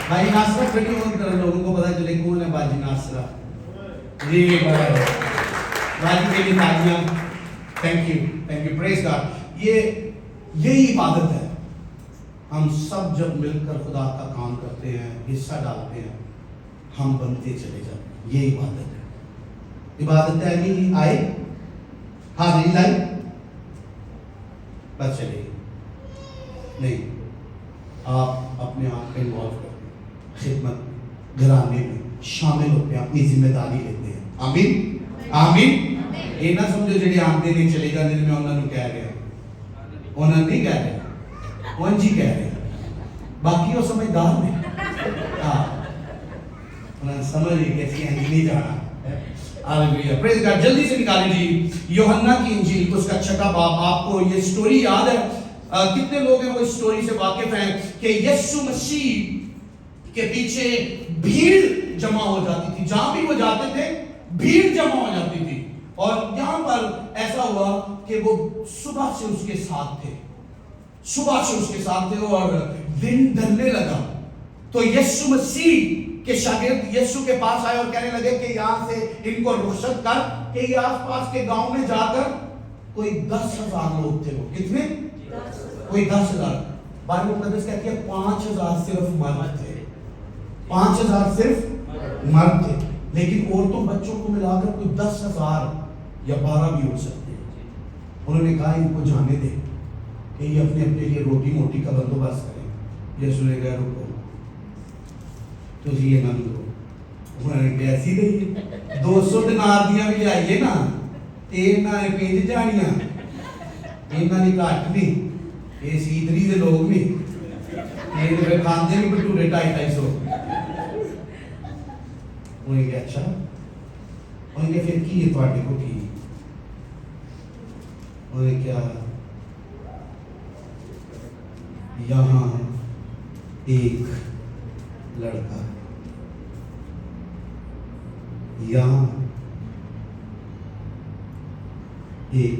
باجی ناصرہ کھڑی ہو، لوگوں کو پتا چلے کون ہے باجی ناصرہ. جی باجی کے لیے تالیاں. Thank you praise God. یہی عبادت ہے. ہم سب جب مل کر خدا کا کام کرتے ہیں، حصہ ڈالتے ہیں، ہم بنتے چلے جاتے ہیں. یہ عبادت ہے. عبادت ہے نہیں آئے حاضری لائی بس چلے نہیں. آپ اپنے آپ کو انوالو کرتے ہیں، خدمت گھرانے میں شامل ہوتے ہیں، اپنی ذمہ داری لیتے ہیں. آمین آمین. یہ نہ سمجھو جڑے آتے نہیں چلے جاتے میں انہوں نے کہہ رہا، انہوں نہیں کہہ رہے، کون جی کہہ رہے. باقی وہ سمجھدار نے انہوں نے سمجھ لی کہ ایسی نہیں جانا. ہاللیلویا پریز گاڈ. جلدی سے نکالیں جی یوحنا کی انجیل اس کا 6 باب. آپ کو یہ سٹوری یاد ہے؟ کتنے لوگ ہیں وہ اس سٹوری سے واقف ہیں کہ یسوع مسیح کے پیچھے بھیڑ جمع ہو جاتی تھی. جہاں بھی وہ جاتے تھے بھیڑ جمع ہو جاتی تھی. اور یہاں پر ایسا ہوا کہ وہ صبح سے اس کے ساتھ تھے اور دن ڈھلنے لگا تو یسوع مسیح کے شاگرد یسوع کے پاس آئے اور کہنے لگے کہ یہاں سے ان کو رخصت کر کہ یہ آس پاس کے گاؤں میں جا کر کوئی 10,000 لوگ تھے. وہ کتنے؟ کوئی 10,000. بائبل مقدس کہتی ہے 5,000 صرف مرد تھے. 5,000 صرف مرد تھے، لیکن عورتوں بچوں کو ملا کر کوئی 10,000 یا 12 بھی ہو سکتے. انہوں نے کہا ان کو جانے دے کہ یہ اپنے لیے روٹی موٹی کا بندوبست کریں. یسوع نے کہا رکو تو یہ نہ دو. انہوں نے کہا ایسی دے 200 دینار دیاں بھی لائیے نا تیر نہ پینج جانیاں انہاں نے گھٹ نہیں. یہ سیدری دے لوگ نہیں، یہ تو کھاندے بھی بٹورے 250-250. انہوں نے کہا اچھا. انہوں نے کہا پھر کی ہے تھوڑے کو کی. انہوں نے کہا یہاں ایک لڑکا، یہاں ایک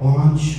5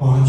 5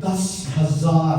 10,000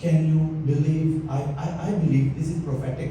Can you believe? I believe this is prophetic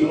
2।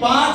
5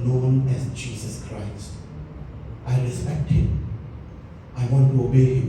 known as Jesus Christ. I respect him. I want to obey him.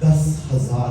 10,000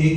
1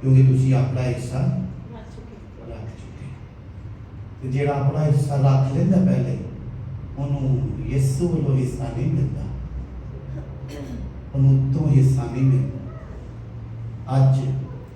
ਕਿਉਂਕਿ ਤੁਸੀਂ ਆਪਣਾ ਹਿੱਸਾ ਰੱਖ ਚੁੱਕੇ। ਤੇ ਜਿਹੜਾ ਆਪਣਾ ਹਿੱਸਾ ਰੱਖ ਲੈਂਦਾ ਪਹਿਲੇ, ਉਹਨੂੰ ਯੀਸ਼ੂ ਵੱਲੋਂ ਹਿੱਸਾ ਨਹੀਂ ਮਿਲਦਾ, ਉਹਨੂੰ ਤੋਂ ਹਿੱਸਾ ਨਹੀਂ ਮਿਲਦਾ। ਅੱਜ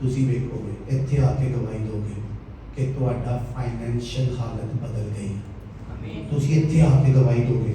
ਤੁਸੀਂ ਵੇਖੋਗੇ ਇੱਥੇ ਆ ਕੇ ਗਵਾਹੀ ਦੋਗੇ ਕਿ ਤੁਹਾਡਾ ਫਾਈਨੈਂਸ਼ੀਅਲ ਹਾਲਤ ਬਦਲ ਗਈ। ਆਮੀਨ। ਤੁਸੀਂ ਇੱਥੇ ਆ ਕੇ ਗਵਾਹੀ ਦੋਗੇ,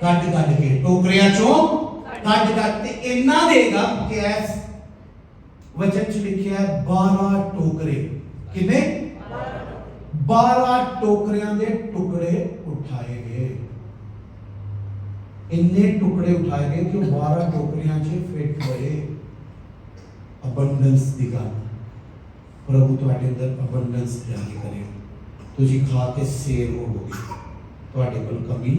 ਕੱਢ ਕੱਢ ਕੇ ਟੋਕਰਿਆਂ ਚੋਂ ਕੱਢ ਕੱਢ ਤੇ ਇੰਨਾ ਦੇਗਾ ਕਿ ਐਸ ਵਚਨ ਚ ਲਿਖਿਆ 12 ਟੋਕਰੇ, ਕਿੰਨੇ 12 ਟੋਕਰਿਆਂ ਦੇ ਟੁਕੜੇ ਉਠਾਏ ਗਏ। ਇੰਨੇ ਟੁਕੜੇ ਉਠਾਏ ਗਏ ਕਿ 12 ਟੋਕਰਿਆਂ ਚ ਫਿੱਟ ਹੋਏ। ਅਬੰਡੈਂਸ ਦੀ ਗੱਲ, ਪ੍ਰਭੂ ਤੁਹਾਡੇ ਅੰਦਰ ਅਬੰਡੈਂਸ ਜਾਰੀ ਕਰੇ, ਤੁਸੀਂ ਖਾ ਕੇ ਸੇਵ ਹੋਵੋਗੇ, ਤੁਹਾਡੇ ਕੋਲ ਕਮੀ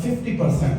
50%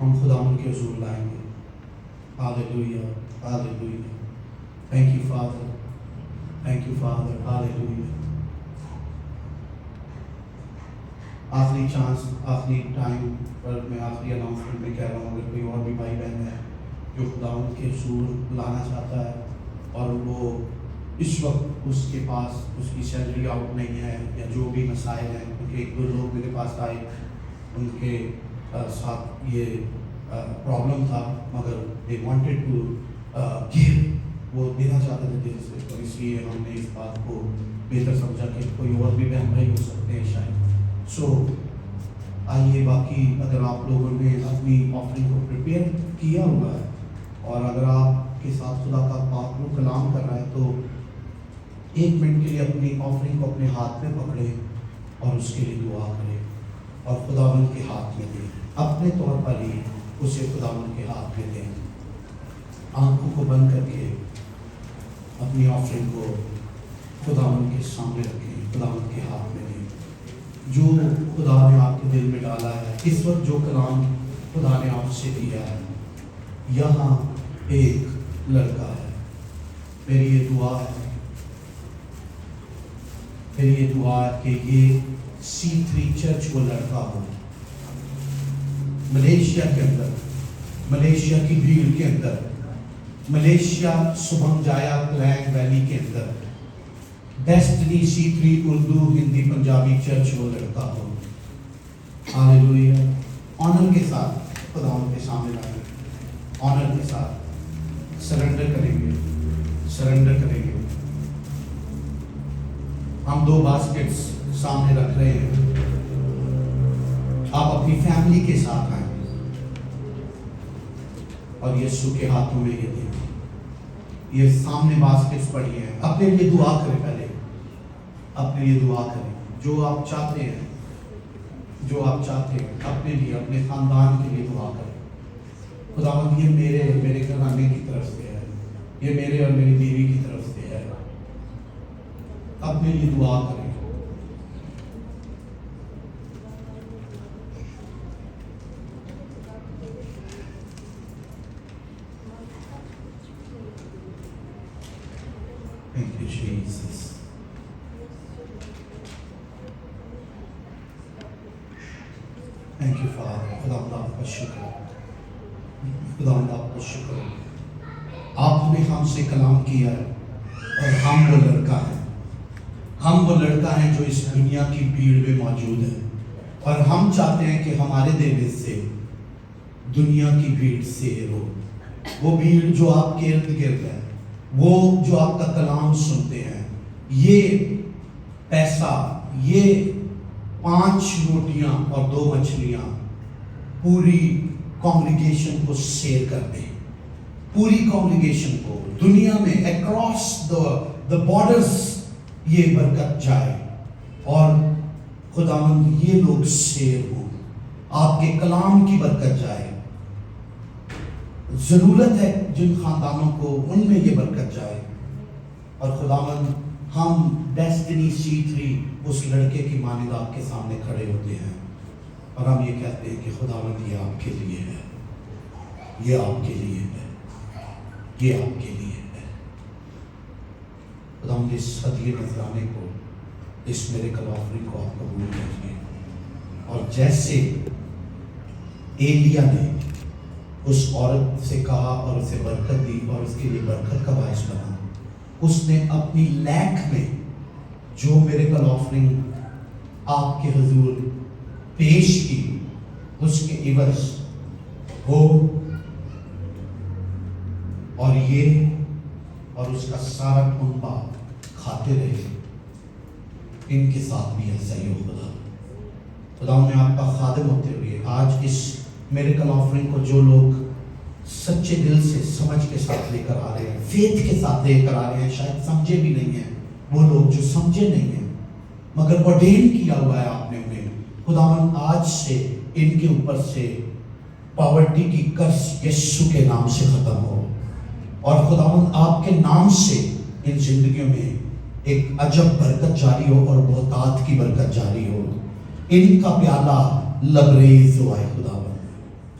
ہم خداوند کے حضور لائیں گے. Hallelujah hallelujah. Thank you father thank you father. Hallelujah. آخری چانس آخری ٹائم پر میں آخری اناؤنسمنٹ میں کہہ رہا ہوں، اگر کوئی اور بھی بھائی بہن ہے جو خداوند کے حضور لانا چاہتا ہے اور وہ اس وقت اس کے پاس اس کی سیلری آؤٹ نہیں ہے یا جو بھی مسائل ہیں، کیونکہ ایک دو لوگ میرے پاس آئے ان کے ساتھ یہ پرابلم تھا، مگر دے وانٹیڈ ٹو گیو، وہ دینا چاہتے تھے دل سے، تو اس لیے ہم نے اس بات کو بہتر سمجھا کہ کوئی اور بھی بہن بھائی ہو سکتے ہیں شاید. سو آئیے، باقی اگر آپ لوگوں نے اپنی آفرنگ کو پریپیئر کیا ہوا ہے اور اگر آپ کے ساتھ خدا کا پاک روح کلام کر رہا ہے تو 1 منٹ کے لیے اپنی آفرنگ کو اپنے ہاتھ میں پکڑیں اور اس کے لیے دعا کریں اور خداوند کے ہاتھ میں دیں. اپنے طور پر ہی اسے خداوند کے ہاتھ میں دیں. آنکھوں کو بند کر کے اپنی آفرنگ کو خداوند کے سامنے رکھیں، خداوند کے ہاتھ میں دیں. جو خدا نے آپ کے دل میں ڈالا ہے اس وقت، جو کلام خدا نے آپ سے دیا ہے. یہاں ایک لڑکا ہے، میری یہ دعا ہے کہ یہ C3 چرچ وہ لڑکا ہو، ملیشیا کے اندر، ملیشیا کی بھیڑ کے اندر، ملیشیا سبھم جایا کلینگ ویلی کے اندر destiny C3 Urdu Hindi Punjabi church وہ لڑکا ہو. ہاللیلویا. آنر کے ساتھ خداوند کے سامنے لائیں، آنر کے ساتھ سرنڈر کریں گے. ہم 2 باسکٹس سامنے رکھ رہے ہیں. آپ اپنی فیملی کے ساتھ آئیں اور یسوع کے ہاتھوں میں یہ دیں. یہ سامنے باسکٹس پڑی ہیں. اپنے لیے دعا کریں، پہلے اپنے لیے دعا کریں. جو آپ چاہتے ہیں اپنے لیے، اپنے خاندان کے لیے دعا کریں. خداوند یہ میرے گھرانے کی طرف سے ہے، یہ میرے اور میری بیوی کی طرف سے ہے. اپنے لیے دعا کریں. Thank you, Jesus. Thank you, Father. خداوند آپ کا شکر، خداوند آپ کا شکر. آپ نے ہم سے کلام کیا ہے اور ہم وہ لڑکا ہے جو اس دنیا کی بھیڑ میں موجود ہے، اور ہم چاہتے ہیں کہ ہمارے دینے سے دنیا کی بھیڑ سیر ہو. وہ بھیڑ جو آپ کے ارد گرد ہے، وہ جو آپ کا کلام سنتے ہیں، یہ پیسہ، یہ 5 روٹیاں اور 2 مچھلیاں پوری کانگریگیشن کو سیر کر دیں. پوری کانگریگیشن کو دنیا میں اکراس دا بارڈرز یہ برکت جائے اور خداوند یہ لوگ سیر ہوں، آپ کے کلام کی برکت جائے. ضرورت ہے جن خاندانوں کو، ان میں یہ برکت جائے. اور خداوند ہم ڈیسٹنی C3 اس لڑکے کی مانند آپ کے سامنے کھڑے ہوتے ہیں اور ہم یہ کہتے ہیں کہ خداوند یہ آپ کے لیے ہے، یہ آپ کے لیے ہے، یہ آپ کے لیے ہے. خداوند اس ہدیے نذرانے کو، اس میرے کلافری کو آپ قبول کیجیے. اور جیسے ایلیا نے اس عورت سے کہا اور اسے برکت دی اور اس کے لیے برکت کا باعث بنا، اس نے اپنی لیک میں جو میرے کل آفرنگ آپ کے حضور پیش کی، اس کے عوض ہو اور یہ اور اس کا سارا کنبہ کھاتے رہے. ان کے ساتھ بھی ایسا ہی ہو. خدا نے آپ کا خادم ہوتے ہوئے آج اس میرے کل آفرنگ کو جو لوگ سچے دل سے سمجھ کے ساتھ لے کر آ رہے ہیں، فیتھ کے ساتھ لے کر آ رہے ہیں، شاید سمجھے بھی نہیں ہیں، وہ لوگ جو سمجھے نہیں ہیں مگر ordain کیا ہوا ہے آپ نے انہیں، خداوند آج سے ان کے اوپر سے پاورٹی کی قرض یسوع کے نام سے ختم ہو، اور خداوند آپ کے نام سے ان زندگیوں میں ایک عجب برکت جاری ہو اور بہتات کی برکت جاری ہو. ان کا پیالہ لبریز ہوا ہے خداوند.